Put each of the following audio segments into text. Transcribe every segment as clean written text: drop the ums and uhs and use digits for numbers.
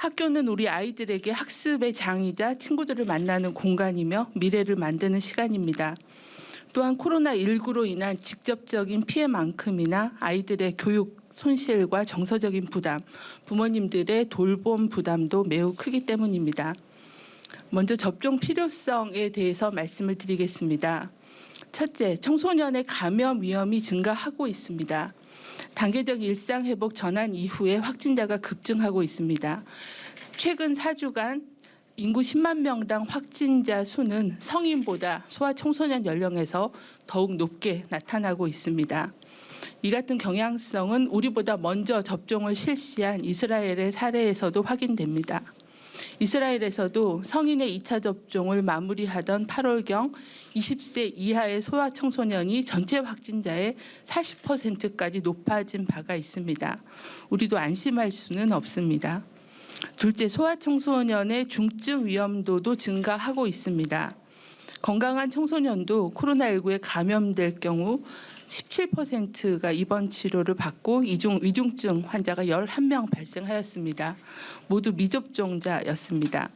학교는 우리 아이들에게 학습의 장이자 친구들을 만나는 공간이며 미래를 만드는 시간입니다. 또한 코로나19로 인한 직접적인 피해만큼이나 아이들의 교육 손실과 정서적인 부담, 부모님들의 돌봄 부담도 매우 크기 때문입니다. 먼저 접종 필요성에 대해서 말씀을 드리겠습니다. 첫째, 청소년의 감염 위험이 증가하고 있습니다. 단계적 일상 회복 전환 이후에 확진자가 급증하고 있습니다. 최근 4주간 인구 10만 명당 확진자 수는 성인보다 소아청소년 연령에서 더욱 높게 나타나고 있습니다. 이 같은 경향성은 우리보다 먼저 접종을 실시한 이스라엘의 사례에서도 확인됩니다. 이스라엘에서도 성인의 2차 접종을 마무리하던 8월경 20세 이하의 소아청소년이 전체 확진자의 40%까지 높아진 바가 있습니다. 우리도 안심할 수는 없습니다. 둘째, 소아청소년의 중증 위험도도 증가하고 있습니다. 건강한 청소년도 코로나19에 감염될 경우 17%가 입원 치료를 받고 위중증 환자가 11명 발생하였습니다. 모두 미접종자였습니다.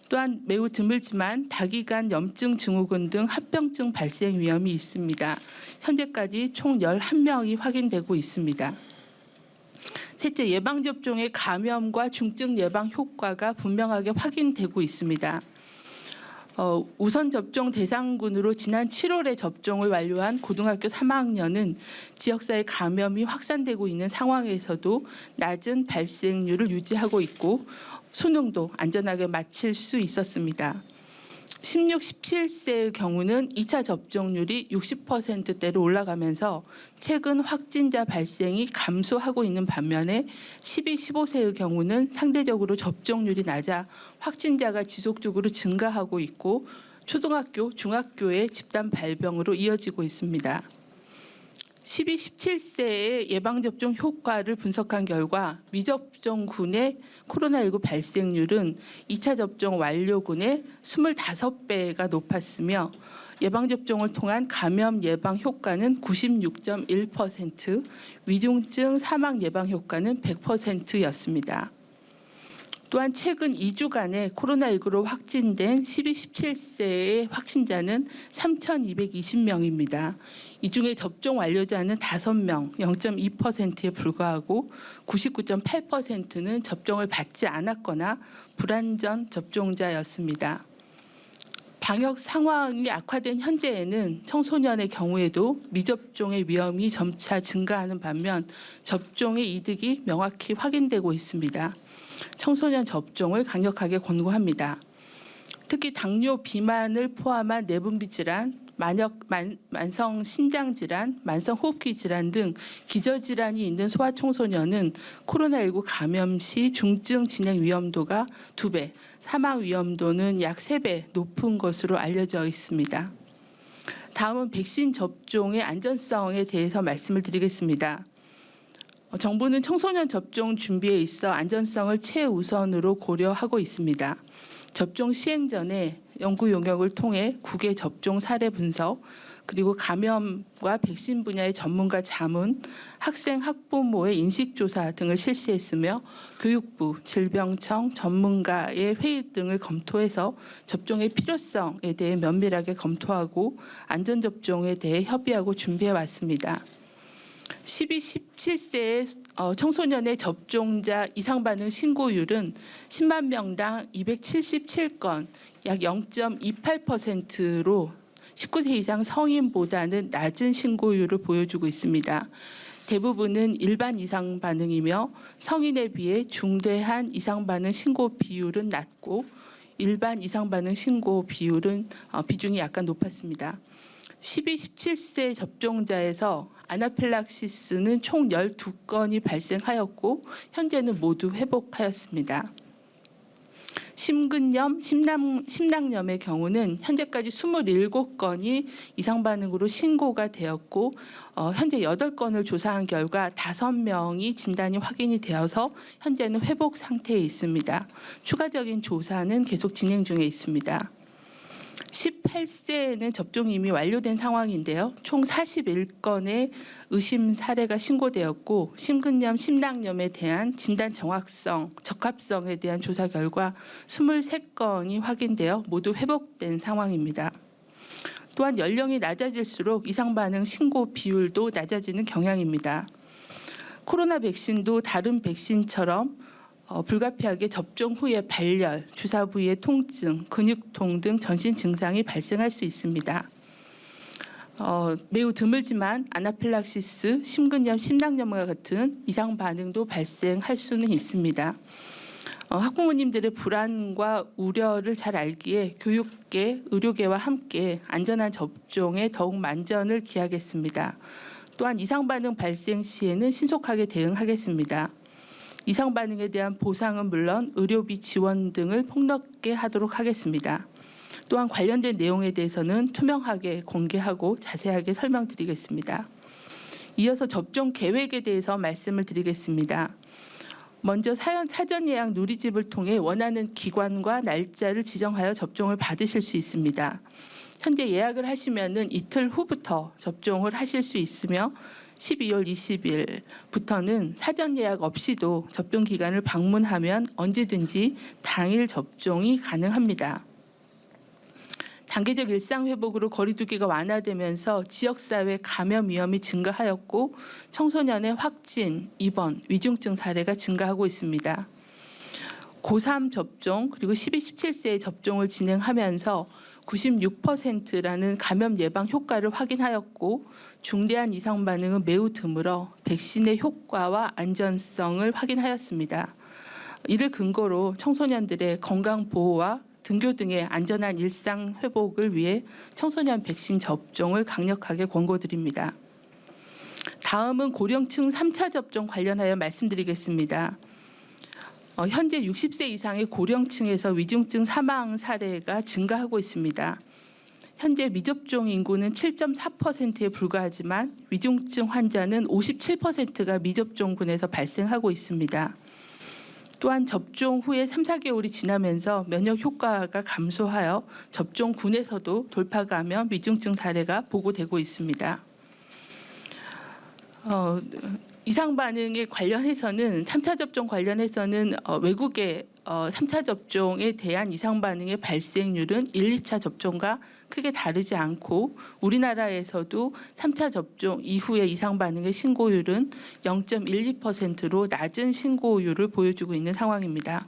또한 매우 드물지만 다기관 염증 증후군 등 합병증 발생 위험이 있습니다. 현재까지 총 11명이 확인되고 있습니다. 셋째, 예방접종의 감염과 중증 예방 효과가 분명하게 확인되고 있습니다. 우선 접종 대상군으로 지난 7월에 접종을 완료한 고등학교 3학년은 지역사회 감염이 확산되고 있는 상황에서도 낮은 발생률을 유지하고 있고 수능도 안전하게 마칠 수 있었습니다. 16, 17세의 경우는 2차 접종률이 60%대로 올라가면서 최근 확진자 발생이 감소하고 있는 반면에 12, 15세의 경우는 상대적으로 접종률이 낮아 확진자가 지속적으로 증가하고 있고 초등학교, 중학교의 집단 발병으로 이어지고 있습니다. 12, 17세의 예방접종 효과를 분석한 결과 미접종군의 코로나19 발생률은 2차 접종 완료군의 25배가 높았으며 예방접종을 통한 감염 예방 효과는 96.1%, 위중증 사망 예방 효과는 100%였습니다. 또한 최근 2주간에 코로나19로 확진된 12, 17세의 확진자는 3,220명입니다. 이 중에 접종 완료자는 5명, 0.2%에 불과하고 99.8%는 접종을 받지 않았거나 불완전 접종자였습니다. 방역 상황이 악화된 현재에는 청소년의 경우에도 미접종의 위험이 점차 증가하는 반면 접종의 이득이 명확히 확인되고 있습니다. 청소년 접종을 강력하게 권고합니다. 특히 당뇨 비만을 포함한 내분비 질환, 만성 신장 질환, 만성 호흡기 질환 등 기저질환이 있는 소아청소년은 코로나19 감염 시 중증 진행 위험도가 2배, 사망 위험도는 약 3배 높은 것으로 알려져 있습니다. 다음은 백신 접종의 안전성에 대해서 말씀을 드리겠습니다. 정부는 청소년 접종 준비에 있어 안전성을 최우선으로 고려하고 있습니다. 접종 시행 전에 연구 용역을 통해 국외 접종 사례 분석, 그리고 감염과 백신 분야의 전문가 자문, 학생 학부모의 인식조사 등을 실시했으며 교육부, 질병청, 전문가의 회의 등을 검토해서 접종의 필요성에 대해 면밀하게 검토하고 안전접종에 대해 협의하고 준비해 왔습니다. 12, 17세의 청소년의 접종자 이상 반응 신고율은 10만 명당 277건, 약 0.28%로 19세 이상 성인보다는 낮은 신고율을 보여주고 있습니다. 대부분은 일반 이상 반응이며 성인에 비해 중대한 이상 반응 신고 비율은 낮고 일반 이상 반응 신고 비율은 비중이 약간 높았습니다. 12, 17세 접종자에서 아나필락시스는 총 12건이 발생하였고 현재는 모두 회복하였습니다. 심근염, 심낭염의 경우는 현재까지 27건이 이상 반응으로 신고가 되었고 현재 8건을 조사한 결과 5명이 진단이 확인이 되어서 현재는 회복 상태에 있습니다. 추가적인 조사는 계속 진행 중에 있습니다. 18세에는 접종이 이미 완료된 상황인데요. 총 41건의 의심 사례가 신고되었고 심근염, 심낭염에 대한 진단 정확성, 적합성에 대한 조사 결과 23건이 확인되어 모두 회복된 상황입니다. 또한 연령이 낮아질수록 이상 반응 신고 비율도 낮아지는 경향입니다. 코로나 백신도 다른 백신처럼 불가피하게 접종 후에 발열, 주사 부위의 통증, 근육통 등 전신 증상이 발생할 수 있습니다. 매우 드물지만 아나필락시스, 심근염, 심낭염과 같은 이상 반응도 발생할 수는 있습니다. 학부모님들의 불안과 우려를 잘 알기에 교육계, 의료계와 함께 안전한 접종에 더욱 만전을 기하겠습니다. 또한 이상 반응 발생 시에는 신속하게 대응하겠습니다. 이상 반응에 대한 보상은 물론 의료비 지원 등을 폭넓게 하도록 하겠습니다. 또한 관련된 내용에 대해서는 투명하게 공개하고 자세하게 설명드리겠습니다. 이어서 접종 계획에 대해서 말씀을 드리겠습니다. 먼저 사전 예약 누리집을 통해 원하는 기관과 날짜를 지정하여 접종을 받으실 수 있습니다. 현재 예약을 하시면은 이틀 후부터 접종을 하실 수 있으며 12월 20일부터는 사전 예약 없이도 접종 기관을 방문하면 언제든지 당일 접종이 가능합니다. 단계적 일상 회복으로 거리 두기가 완화되면서 지역사회 감염 위험이 증가하였고 청소년의 확진, 입원, 위중증 사례가 증가하고 있습니다. 고3 접종 그리고 12, 17세의 접종을 진행하면서 96%라는 감염 예방 효과를 확인하였고 중대한 이상 반응은 매우 드물어 백신의 효과와 안전성을 확인하였습니다. 이를 근거로 청소년들의 건강 보호와 등교 등의 안전한 일상 회복을 위해 청소년 백신 접종을 강력하게 권고드립니다. 다음은 고령층 3차 접종 관련하여 말씀드리겠습니다. 현재 60세 이상의 고령층에서 위중증 사망 사례가 증가하고 있습니다. 현재 미접종 인구는 7.4%에 불과하지만 위중증 환자는 57%가 미접종군에서 발생하고 있습니다. 또한 접종 후에 3, 4개월이 지나면서 면역 효과가 감소하여 접종군에서도 돌파가며 위중증 사례가 보고되고 있습니다. 이상 반응에 관련해서는 3차 접종 관련해서는 외국의 3차 접종에 대한 이상 반응의 발생률은 1, 2차 접종과 크게 다르지 않고 우리나라에서도 3차 접종 이후의 이상 반응의 신고율은 0.12%로 낮은 신고율을 보여주고 있는 상황입니다.